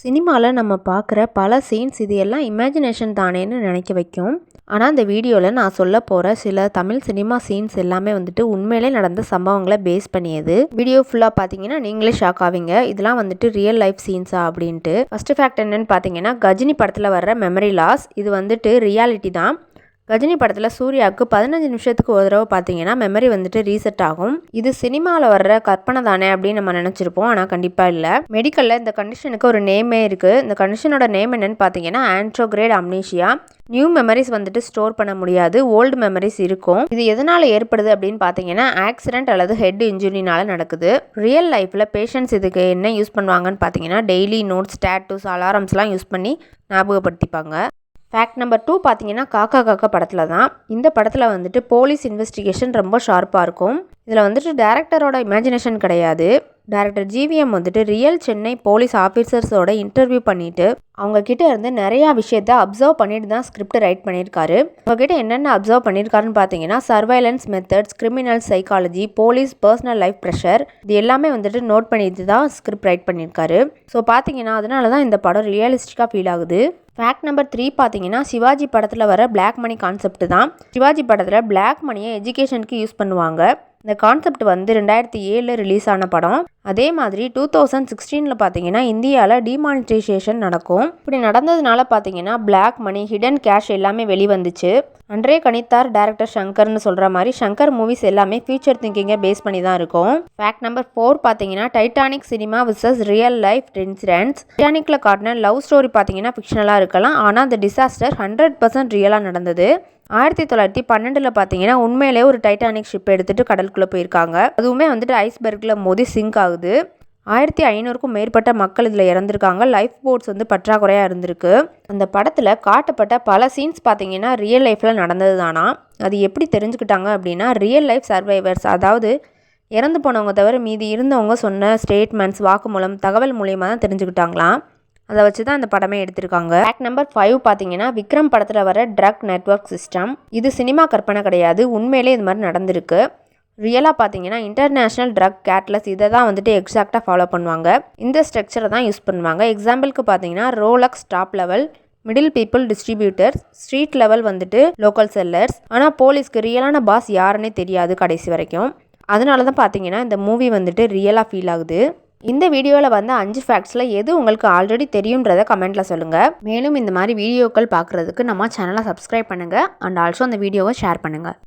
சினிமாவில் நம்ம பார்க்குற பல சீன்ஸ் இது எல்லாம் இமேஜினேஷன் தானேன்னு நினைக்க வைக்கும். ஆனால் இந்த வீடியோவில் நான் சொல்ல போகிற சில தமிழ் சினிமா சீன்ஸ் எல்லாமே வந்துட்டு உண்மையிலே நடந்த சம்பவங்களை பேஸ் பண்ணியது. வீடியோ ஃபுல்லாக பார்த்தீங்கன்னா நீங்களே ஷாக் ஆவீங்க, இதெல்லாம் வந்துட்டு ரியல் லைஃப் சீன்ஸா அப்படின்ட்டு. ஃபர்ஸ்ட் ஃபேக்ட் என்னன்னு பார்த்தீங்கன்னா, கஜினி படத்தில் வர்ற மெமரி லாஸ் இது வந்துட்டு ரியாலிட்டி தான். கஜினி படத்தில் சூர்யாவுக்கு 15 நிமிஷத்துக்கு ஒரு தடவை பார்த்தீங்கன்னா மெமரி வந்துட்டு ரீசெட் ஆகும். இது சினிமாவில் வர்ற கற்பனை தானே அப்படின்னு நம்ம நினச்சிருப்போம், ஆனால் கண்டிப்பாக இல்லை. மெடிக்கலில் இந்த கண்டிஷனுக்கு ஒரு நேமே இருக்குது. இந்த கண்டிஷனோட நேம் என்னன்னு பார்த்தீங்கன்னா ஆன்ட்ரோகிரேட் அம்னீஷியா. நியூ மெமரிஸ் வந்துட்டு ஸ்டோர் பண்ண முடியாது, ஓல்டு மெமரிஸ் இருக்கும். இது எதனால் ஏற்படுது அப்படின்னு பார்த்தீங்கன்னா ஆக்சிடென்ட் அல்லது ஹெட் இன்ஜுரினால நடக்குது. ரியல் லைஃப்பில் பேஷண்ட்ஸ் இதுக்கு என்ன யூஸ் பண்ணுவாங்கன்னு பார்த்தீங்கன்னா டெய்லி நோட்ஸ், டேட்டூஸ், அலாரம்ஸ்லாம் யூஸ் பண்ணி ஞாபகப்படுத்திப்பாங்க. ஃபேக்ட் நம்பர் 2 பார்த்தீங்கன்னா காக்கா காக்கா படத்தில் தான். இந்த படத்தில் வந்துட்டு போலீஸ் இன்வெஸ்டிகேஷன் ரொம்ப ஷார்ப்பாக இருக்கும். இதில் வந்துட்டு டேரக்டரோட இமேஜினேஷன் கிடையாது. டேரக்டர் ஜிவிஎம் வந்துட்டு ரியல் சென்னை போலீஸ் ஆஃபீஸர்ஸோட இன்டர்வியூ பண்ணிவிட்டு அவங்கக்கிட்ட இருந்து நிறையா விஷயத்த அப்சர்வ் பண்ணிட்டு தான் ஸ்கிரிப்ட் ரைட் பண்ணியிருக்காரு. அவங்ககிட்ட என்னென்ன அப்சர்வ் பண்ணியிருக்காருன்னு பார்த்தீங்கன்னா surveillance methods, criminal psychology, police personal life pressure, இது எல்லாமே வந்துட்டு நோட் பண்ணிட்டு தான் ஸ்கிரிப்ட் ரைட் பண்ணியிருக்காரு. ஸோ பார்த்தீங்கன்னா அதனால தான் இந்த படம் ரியலிஸ்டிக்காக ஃபீல் ஆகுது. ஃபேக்ட் நம்பர் 3 பார்த்தீங்கன்னா சிவாஜி படத்தில் வர பிளாக் மணி கான்செப்ட் தான். சிவாஜி படத்தில் பிளாக் மணியை எஜுகேஷனுக்கு யூஸ் பண்ணுவாங்க. இந்த கான்செப்ட் வந்து 2007 ரிலீஸ் ஆன படம். அதே மாதிரி 2016 பார்த்தீங்கன்னா இந்தியாவில் டிமானிட்டைசேஷன் நடக்கும். இப்படி நடந்ததுனால பார்த்தீங்கன்னா பிளாக் மணி, ஹிடன் கேஷ் எல்லாமே வெளிவந்துச்சு. அன்றே கணித்தார் டைரக்டர் சங்கர்னு சொல்கிற மாதிரி சங்கர் மூவிஸ் எல்லாமே ஃபியூச்சர் திங்கிங்கை பேஸ் பண்ணி தான் இருக்கும். ஃபேக்ட் நம்பர் 4 பார்த்தீங்கன்னா டைட்டானிக் சினிமா விசஸ் ரியல் லைஃப் இன்சிடென்ட்ஸ். டைட்டானிக்கில் காட்டின லவ் ஸ்டோரி பார்த்தீங்கன்னா ஃபிக்ஷனலாக இருக்கலாம், ஆனால் அந்த டிசாஸ்டர் 100% ரியலாக நடந்தது. 1912 பார்த்தீங்கன்னா உண்மையிலே ஒரு டைட்டானிக் ஷிப் எடுத்துகிட்டு கடலுக்குள்ளே போயிருக்காங்க. அதுவுமே வந்துட்டு ஐஸ்பெர்கில் மோதி சிங்க் ஆகுது. 1500க்கும் மேற்பட்ட மக்கள் இதில் இறந்துருக்காங்க. லைஃப் போட்ஸ் வந்து பற்றாக்குறையாக இருந்திருக்கு. அந்த படத்தில் காட்டப்பட்ட பல சீன்ஸ் பார்த்தீங்கன்னா ரியல் லைஃப்பில் நடந்தது தானா. அது எப்படி தெரிஞ்சுக்கிட்டாங்க அப்படின்னா ரியல் லைஃப் சர்வைவர்ஸ், அதாவது இறந்து போனவங்க தவிர மீதி இருந்தவங்க சொன்ன ஸ்டேட்மெண்ட்ஸ், வாக்குமூலம், தகவல் மூலியமாக தான் தெரிஞ்சுக்கிட்டாங்களாம். அதை வச்சு தான் அந்த படமே எடுத்திருக்காங்க. ஃபேக்ட் நம்பர் 5 பார்த்தீங்கன்னா விக்ரம் படத்தில் வர ட்ரக் நெட்வொர்க் சிஸ்டம். இது சினிமா கற்பனை கிடையாது, உண்மையிலே இது மாதிரி நடந்திருக்கு. ரியலாக பார்த்தீங்கன்னா இன்டர்நேஷ்னல் ட்ரக் கேட்லஸ் இதை தான் வந்துட்டு எக்ஸாக்டாக ஃபாலோ பண்ணுவாங்க. இந்த ஸ்ட்ரக்சரை தான் யூஸ் பண்ணுவாங்க. எக்ஸாம்பிளுக்கு பார்த்தீங்கன்னா Rolex top level, middle people distributors, street level வந்துட்டு லோக்கல் செல்லர்ஸ். ஆனால் போலீஸ்க்கு ரியலான பாஸ் யாருன்னே தெரியாது கடைசி வரைக்கும். அதனால தான் பார்த்தீங்கன்னா இந்த மூவி வந்துட்டு ரியலாக ஃபீல் ஆகுது. இந்த வீடியோவில் வந்து 5 ஃபேக்ட்ஸில் எது உங்களுக்கு ஆல்ரெடி தெரியுன்றதை கமெண்ட்டில் சொல்லுங்கள். மேலும் இந்த மாதிரி வீடியோக்கள் பார்க்குறதுக்கு நம்ம சேனலை சப்ஸ்கிரைப் பண்ணுங்கள் அண்ட் ஆல்சோ அந்த வீடியோவை ஷேர் பண்ணுங்கள்.